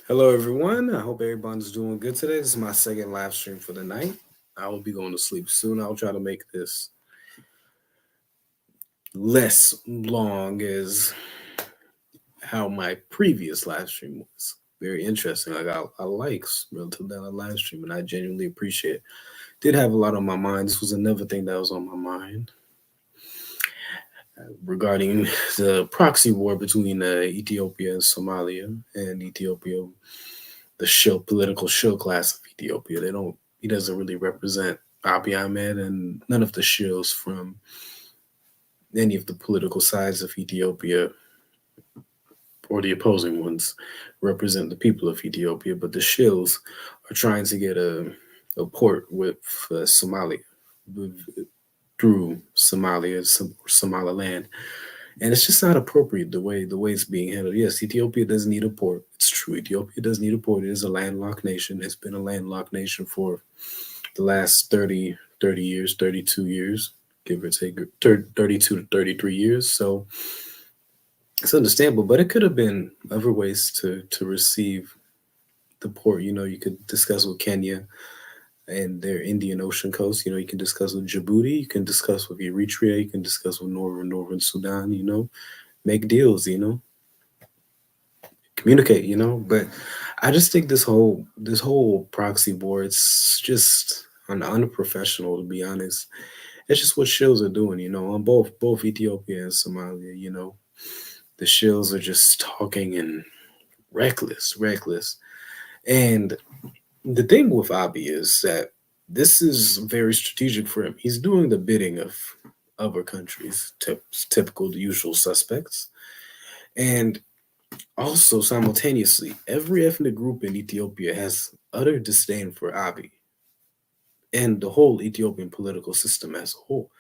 Hello, everyone. I hope everyone's doing good today. This is my second live stream for the night. I will be going to sleep soon. I'll try to make this less long as how my previous live stream was. Very interesting. I got a lot of likes relative to that live stream, and I genuinely appreciate it. Did have a lot on my mind. This was another thing that was on my mind regarding the proxy war between Ethiopia and Somalia, and Ethiopia, the shill political shill class of Ethiopia. He doesn't really represent Abiy Ahmed, and none of the shills from any of the political sides of Ethiopia or the opposing ones represent the people of Ethiopia. But the shills are trying to get a port with Somalia through Somalia, Somaliland, and it's just not appropriate the way it's being handled. Yes, Ethiopia does need a port. It's true. Ethiopia does need a port. It is a landlocked nation. It's been a landlocked nation for the last 30 years, 32 years, give or take 32 to 33 years. So it's understandable, but it could have been other ways to receive the port. You could discuss with Kenya and their Indian Ocean coast. You can discuss with Djibouti. You can discuss with Eritrea. You can discuss with Northern Sudan. Make deals. Communicate. But I just think this whole proxy war, it's just unprofessional, to be honest. It's just what shills are doing, on both Ethiopia and Somalia. The shills are just talking and reckless. And the thing with Abiy is that this is very strategic for him. He's doing the bidding of other countries, typical, the usual suspects, and also simultaneously, every ethnic group in Ethiopia has utter disdain for Abiy and the whole Ethiopian political system as a whole.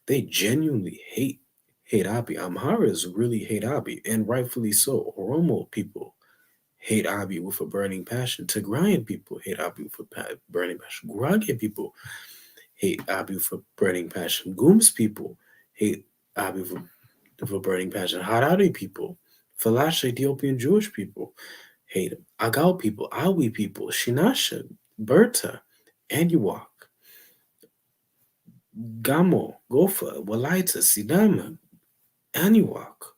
They genuinely hate Abiy. Amharas really hate Abiy, and rightfully so. Oromo people hate Abiy with a burning passion. Tigrayan people hate Abiy with a burning passion. Gurage people hate Abiy with a burning passion. Gums people hate Abiy with a burning passion. Harari people, Falash Ethiopian Jewish people hate him. Agao people, Awi people, Shinasha, Berta, Anuak, Gamo, Gofa, Walaita, Sidama, Aniwak,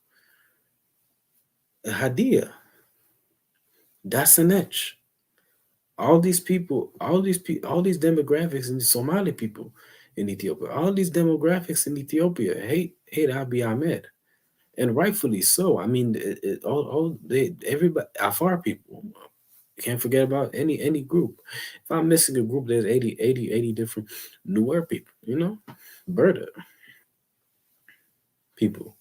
Hadia, Dasanech. All these demographics in the Somali people in Ethiopia, all these demographics in Ethiopia hate Abiy Ahmed, and rightfully so. I mean, everybody, Afar people, can't forget about any group. If I'm missing a group, there's 80 different newer people, Berta people.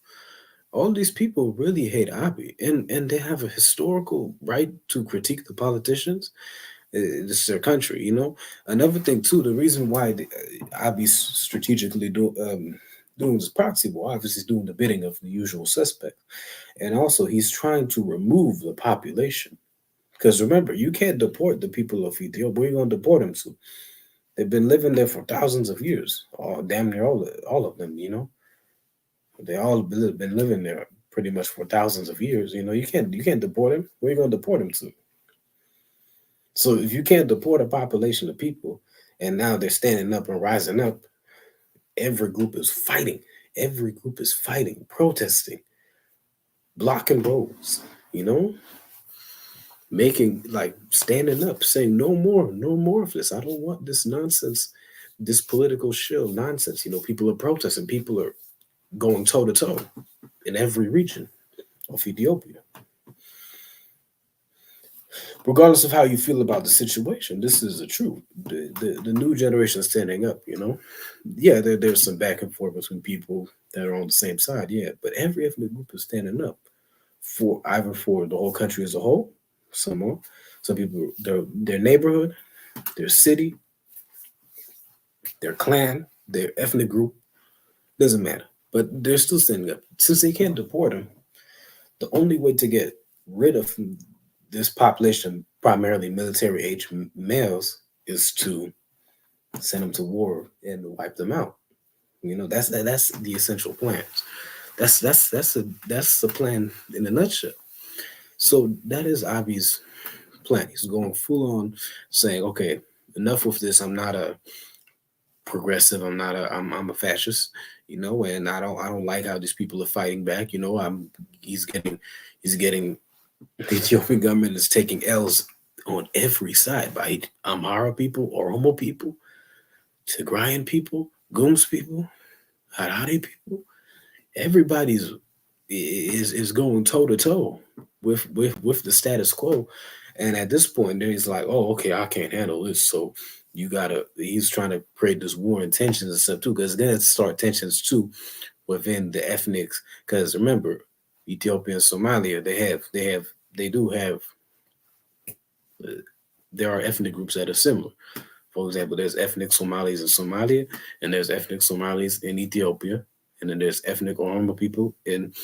All these people really hate Abiy, and they have a historical right to critique the politicians. This is their country, Another thing too, the reason why Abiy's strategically doing this proxy war, obviously, is doing the bidding of the usual suspect, and also he's trying to remove the population. Because remember, you can't deport the people of Ethiopia. Where are you going to deport them to? They've been living there for thousands of years, all damn near all of them. They all been living there pretty much for thousands of years. You can't deport them. Where are you going to deport them to? So if you can't deport a population of people, and now they're standing up and rising up, every group is fighting. Every group is fighting, protesting, blocking roads. You know, making like standing up, saying no more of this. I don't want this nonsense, this political shill nonsense. People are protesting. People are going toe to toe in every region of Ethiopia. Regardless of how you feel about the situation, this is the truth. The new generation is standing up, Yeah, there's some back and forth between people that are on the same side, yeah, but every ethnic group is standing up for either for the whole country as a whole, some more, some people, their neighborhood, their city, their clan, their ethnic group, doesn't matter. But they're still standing up. Since they can't deport them, the only way to get rid of this population, primarily military age males, is to send them to war and wipe them out. That's the essential plan. That's the plan in a nutshell. So that is Abiy's plan. He's going full on saying, okay, enough with this. I'm not a progressive. I'm a fascist, and I don't like how these people are fighting back. He's getting he's getting the Ethiopian government is taking L's on every side by Amhara people, Oromo people, Tigrayan people, Gums people, Harari people. Everybody's is going toe to toe with the status quo, and at this point, then he's like, "Oh, okay, I can't handle this." So you gotta. He's trying to create this war and tensions and stuff too, because then it start tensions too within the ethnics. Because remember, Ethiopia and Somalia, they do have. Uh, there are ethnic groups that are similar. For example, there's ethnic Somalis in Somalia, and there's ethnic Somalis in Ethiopia, and then there's ethnic Oromo people in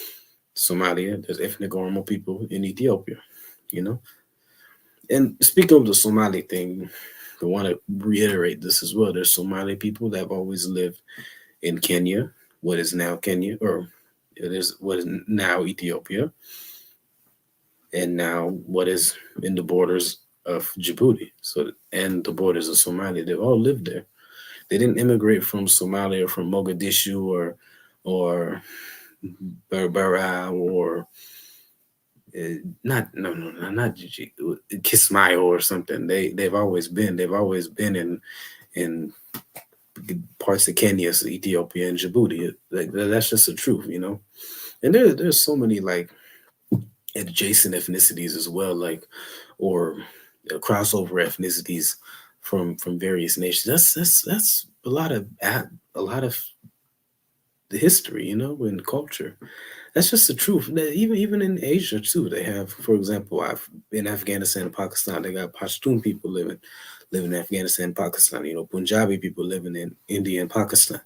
Somalia. There's ethnic Oromo people in Ethiopia. You know, and speaking of the Somali thing, I want to reiterate this as well. There's Somali people that have always lived in Kenya, what is now Kenya, or it is what is now Ethiopia, and now what is in the borders of Djibouti. So and the borders of Somalia, they've all lived there. They didn't immigrate from Somalia or from Mogadishu or Berbera or not no no no not Kismayo or something. They've always been in parts of Kenya, so Ethiopia, and Djibouti. Like that's just the truth. And there's so many like adjacent ethnicities as well, like or crossover ethnicities from various nations. That's a lot of the history, and culture. That's just the truth. Even in Asia too, they have, for example, I've in Afghanistan and Pakistan, they got Pashtun people living in Afghanistan and Pakistan. Punjabi people living in India and Pakistan,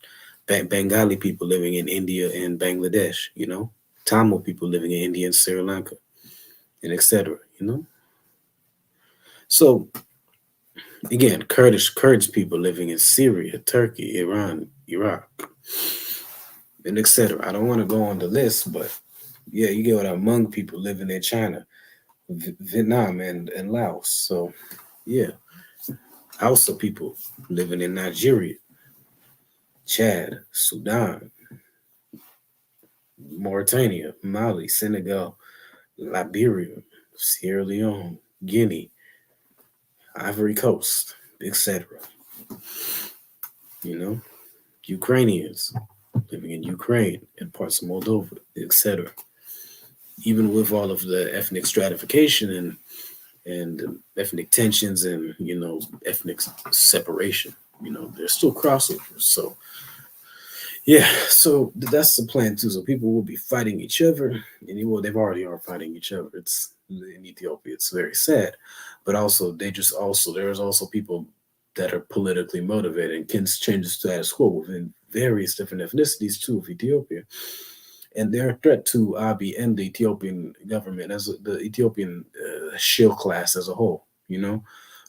Bengali people living in India and Bangladesh. Tamil people living in India and Sri Lanka, and etc. So again, Kurdish people living in Syria, Turkey, Iran, Iraq, and etc. I don't want to go on the list, but yeah, you get what Hmong people living in China, Vietnam, and Laos. So yeah, Hausa people living in Nigeria, Chad, Sudan, Mauritania, Mali, Senegal, Liberia, Sierra Leone, Guinea, Ivory Coast, etc. You know, Ukrainians living in Ukraine and parts of Moldova, etc. Even with all of the ethnic stratification and ethnic tensions and ethnic separation, there's still crossovers. So yeah, so that's the plan too. So people will be fighting each other, and well, they've already are fighting each other. It's in Ethiopia. It's very sad, but also there's also people that are politically motivated and can change the status quo within various different ethnicities too of Ethiopia, and they're a threat to Abiy and the Ethiopian government as the Ethiopian shill class as a whole.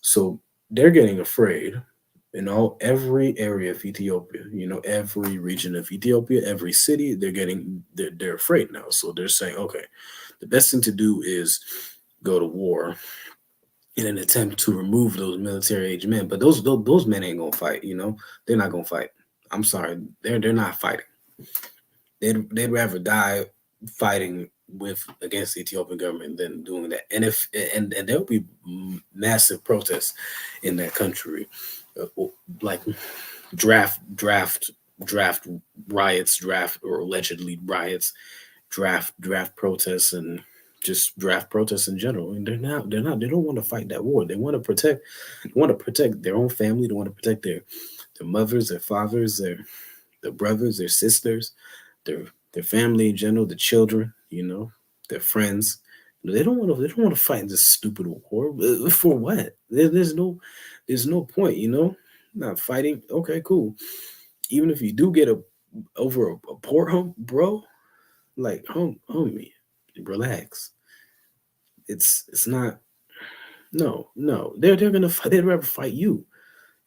So they're getting afraid in every area of Ethiopia, every region of Ethiopia, every city, they're afraid now. So they're saying, okay, the best thing to do is go to war in an attempt to remove those military age men. But those men ain't gonna fight, they're not gonna fight. I'm sorry, they're not fighting. They'd rather die fighting with against the Ethiopian government than doing that. And there'll be massive protests in that country, like draft riots, draft or allegedly riots, draft protests, and just draft protests in general. And they don't want to fight that war. They want to protect their own family. They want to protect their mothers, their fathers, their brothers, their sisters, their their family in general, the children, their friends. They don't want to fight in this stupid war. For what? There's no point, not fighting. Okay, cool. Even if you do get over a port home, bro, like homie, relax. It's not. No, no. They're gonna fight. They'd rather fight you.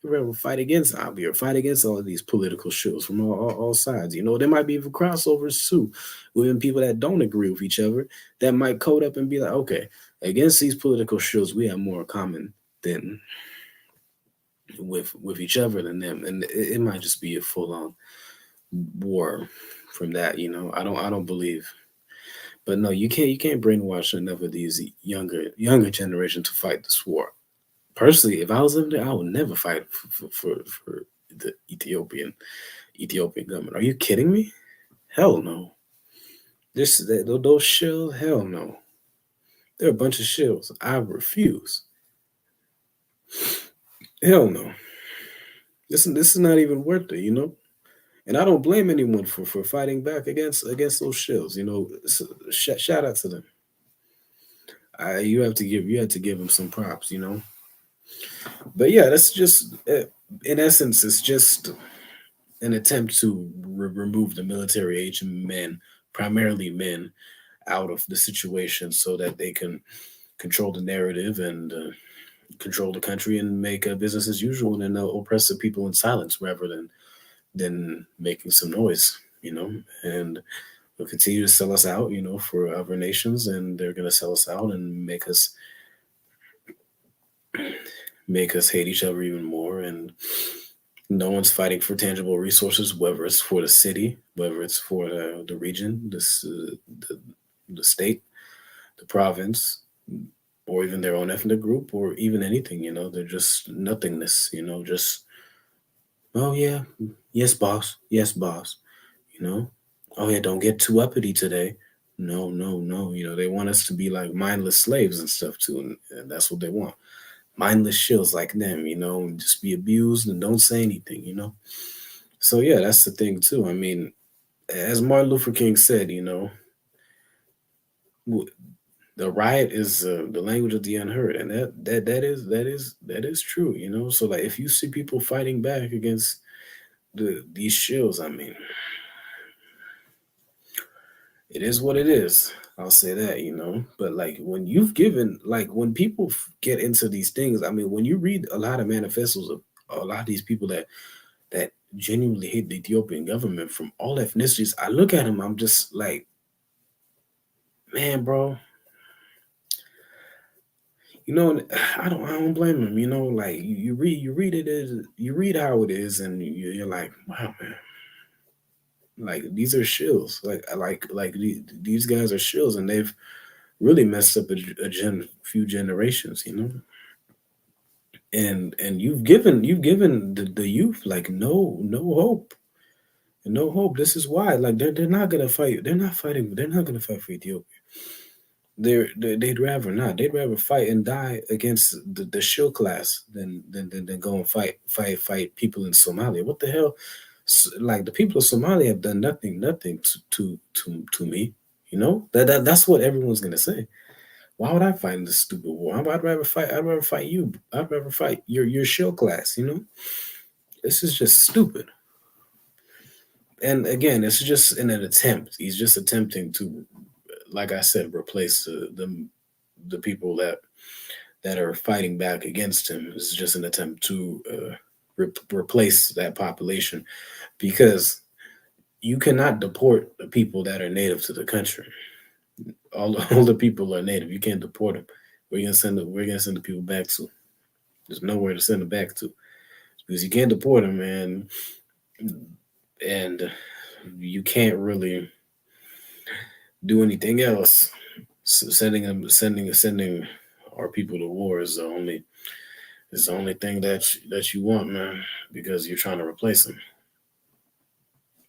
You'd rather fight against Abiy or fight against all of these political shows from all sides. You know, there might be even crossovers too within people that don't agree with each other that might code up and be like, okay, against these political shows, we have more in common than with each other than them, and it might just be a full on war from that. You know, I don't believe. But no, you can't brainwash enough of these younger generation to fight this war. Personally, if I was living there, I would never fight for the Ethiopian government. Are you kidding me? Hell no. Those shills, hell no. They're a bunch of shills. I refuse. Hell no. This is not even worth it, you know. And I don't blame anyone for fighting back against those shills. You know, shout out to them. You have to give them some props. You know. But yeah, that's just in essence, it's just an attempt to remove the military age men, primarily men, out of the situation so that they can control the narrative and control the country and make business as usual and then oppress the people in silence rather than making some noise, you know. And they'll continue to sell us out, you know, for other nations, and they're going to sell us out and make us hate each other even more. And no one's fighting for tangible resources, whether it's for the city, whether it's for the region, the state, the province, or even their own ethnic group, or even anything. You know, they're just nothingness. You know, just oh yeah, yes boss, yes boss. You know, oh yeah, don't get too uppity today. No, no, no. You know, they want us to be like mindless slaves and stuff too, and that's what they want. Mindless shills like them, you know, and just be abused and don't say anything, you know. So yeah, that's the thing too. I mean, as Martin Luther King said, you know, the riot is the language of the unheard, and that is true, you know. So like, if you see people fighting back against these shills, I mean, it is what it is. I'll say that, you know. But like when you've given, like when people get into these things, I mean, when you read a lot of manifestos of a lot of these people that genuinely hate the Ethiopian government from all ethnicities, I look at them, I'm just like, man, bro, you know, I don't blame them. You know, like you read it as you read how it is, and you're like, wow, man, like these are shills. These guys are shills, and they've really messed up a few generations. You know, and you've given the youth like no hope. No hope. This is why. Like they're not gonna fight. They're not fighting. They're not gonna fight for Ethiopia. They'd rather not. They'd rather fight and die against the shill class than go and fight people in Somalia. What the hell? Like the people of Somalia have done nothing to me. You know that's what everyone's gonna say. Why would I fight in this stupid war? I'd rather fight. I'd rather fight you. I'd rather fight your shill class. You know this is just stupid. And again, it's just in an attempt. He's just attempting to, like I said, replace the people that are fighting back against him. It's just an attempt to replace that population because you cannot deport the people that are native to the country. All the people are native. You can't deport them. We're gonna send the people back to. There's nowhere to send them back to because you can't deport them, and you can't really do anything else. Sending our people to war is the only thing that you want, man, because you're trying to replace them.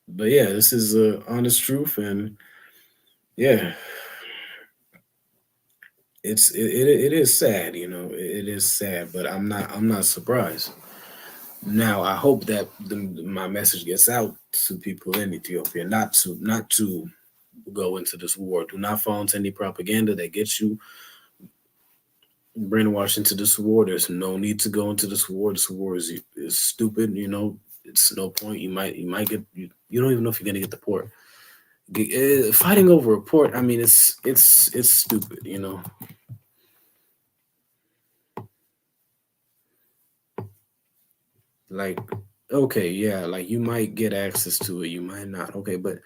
But yeah, this is honest truth, and yeah, it is sad, you know, it is sad, but I'm not surprised. Now I hope that my message gets out to people in Ethiopia, not to go into this war. Do not fall into any propaganda that gets you brainwashed into this war. There's no need to go into this war. This war is stupid. You know, it's no point. You might get you don't even know if you're gonna get the port. Fighting over a port. I mean, it's stupid. You know. Like, okay, yeah, like you might get access to it, you might not. Okay, but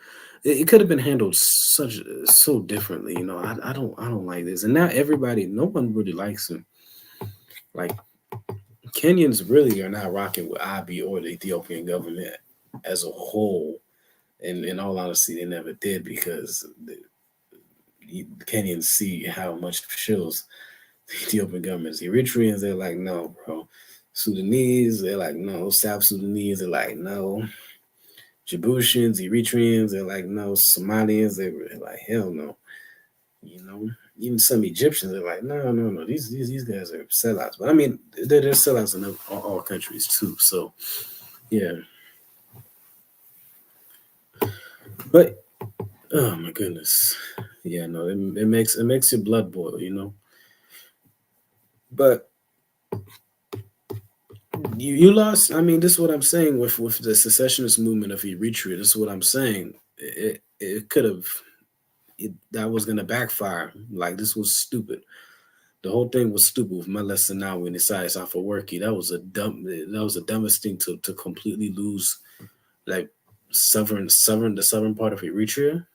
it could have been handled so differently. I don't like this, and now everybody, no one really likes him. Like Kenyans really are not rocking with Abiy or the Ethiopian government as a whole. And in all honesty, they never did because the Kenyans see how much shills the Ethiopian government is. Eritreans, they're like, no, bro. Sudanese, they're like, no. South Sudanese, they're like, no. Djiboutians, Eritreans, they're like, no. Somalians, they're like, hell no. You know, even some Egyptians are like, no, no, no. These guys are sellouts. But I mean, they're sellouts in all countries too. So yeah, but oh my goodness, yeah, no, it makes your blood boil, But you lost. I mean, this is what I'm saying with the secessionist movement of Eritrea. This is what I'm saying. It could have that was gonna backfire. Like this was stupid. The whole thing was stupid with Meles Zenawi and Isaias Afewerki. That was the dumbest thing to completely lose like the southern part of Eritrea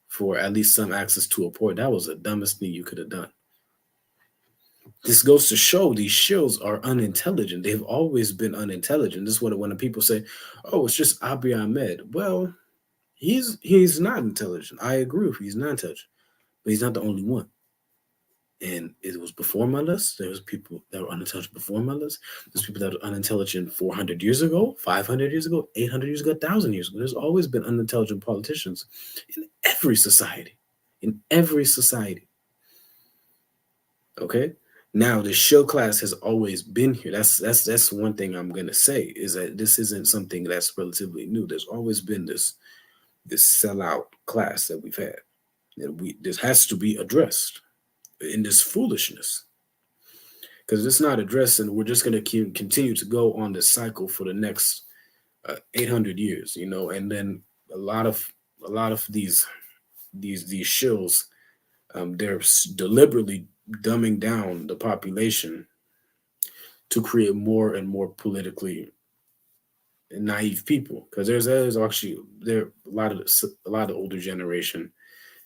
for at least some access to a port. That was the dumbest thing you could have done. This goes to show these shills are unintelligent. They've always been unintelligent. This is what when people say, "Oh, it's just Abiy Ahmed." Well, he's not intelligent. I agree with you. He's not intelligent, but he's not the only one. And it was before Mullahs. There was people that were unintelligent before Mullahs. There's people that were unintelligent 400 years ago, 500 years ago, 800 years ago, 1,000 years ago. There's always been unintelligent politicians in every society. In every society. Okay. Now the show class has always been here. That's one thing I'm gonna say is that this isn't something that's relatively new. There's always been this sellout class that we've had. And this has to be addressed in this foolishness because it's not addressed, and we're just gonna continue to go on this cycle for the next 800 years, and then a lot of these shills, they're deliberately dumbing down the population to create more and more politically naive people because there's actually there a lot of older generation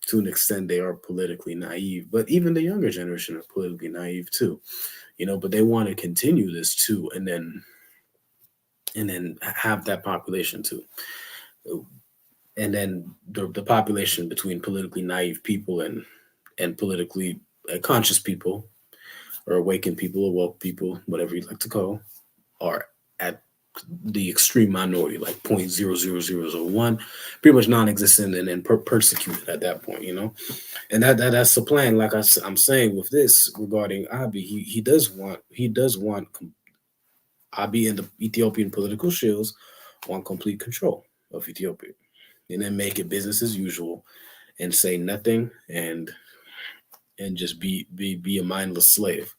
to an extent they are politically naive, but even the younger generation are politically naive too, but they want to continue this too, and then have that population too, and then the population between politically naive people and politically conscious people or awakened people or woke people, whatever you like to call, are at the extreme minority, like 0.00001, pretty much non-existent, and then persecuted at that point, And that's the plan. Like I'm saying with this regarding Abiy, he does want Abiy and the Ethiopian political shills want complete control of Ethiopia, and then make it business as usual and say nothing and just be a mindless slave.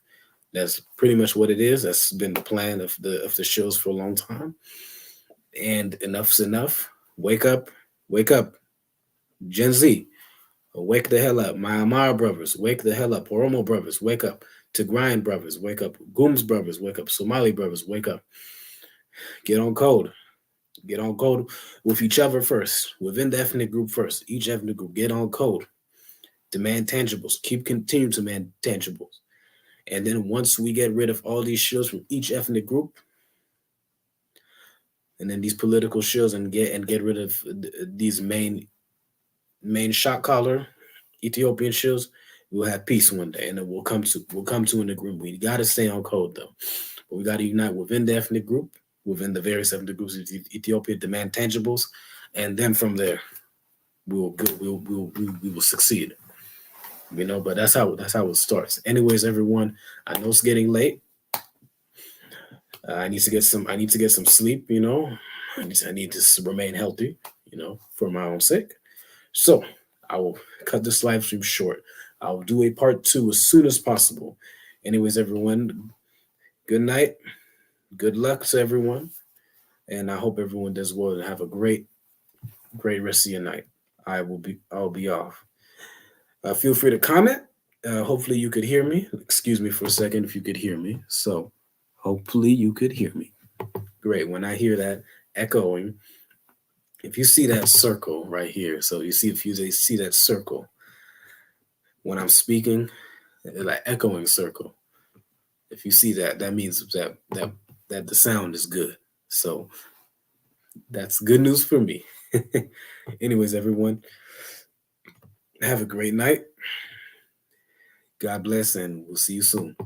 That's pretty much what it is. That's been the plan of the shows for a long time. And enough's enough. Wake up, Gen Z. Wake the hell up. Myanmar brothers, wake the hell up. Oromo brothers, wake up. Tigrayan brothers, wake up. Gooms brothers, wake up. Somali brothers, wake up. Get on code. Get on code with each other first, within the ethnic group first. Each ethnic group, get on code. Demand tangibles. Continue to demand tangibles. And then once we get rid of all these shields from each ethnic group, and then these political shields, and get rid of these main shot collar Ethiopian shields, we'll have peace one day, and then we'll come to an agreement. We got to stay on code though, but we got to unite within the ethnic group, within the various ethnic groups of Ethiopia, demand tangibles, and then from there we will succeed. But that's how it starts. Anyways, everyone, I know it's getting late. I need to get some sleep. I need to remain healthy. For my own sake. So I will cut this live stream short. I'll do a part two as soon as possible. Anyways, everyone, good night. Good luck to everyone. And I hope everyone does well and have a great rest of your night. I'll be off. Feel free to comment. Hopefully you could hear me. Excuse me for a second if you could hear me. So hopefully you could hear me. Great. When I hear that echoing, if you see that circle right here, so you see if you see that circle when I'm speaking, like echoing circle. If you see that, that means that the sound is good. So that's good news for me. Anyways, everyone, have a great night. God bless, and we'll see you soon.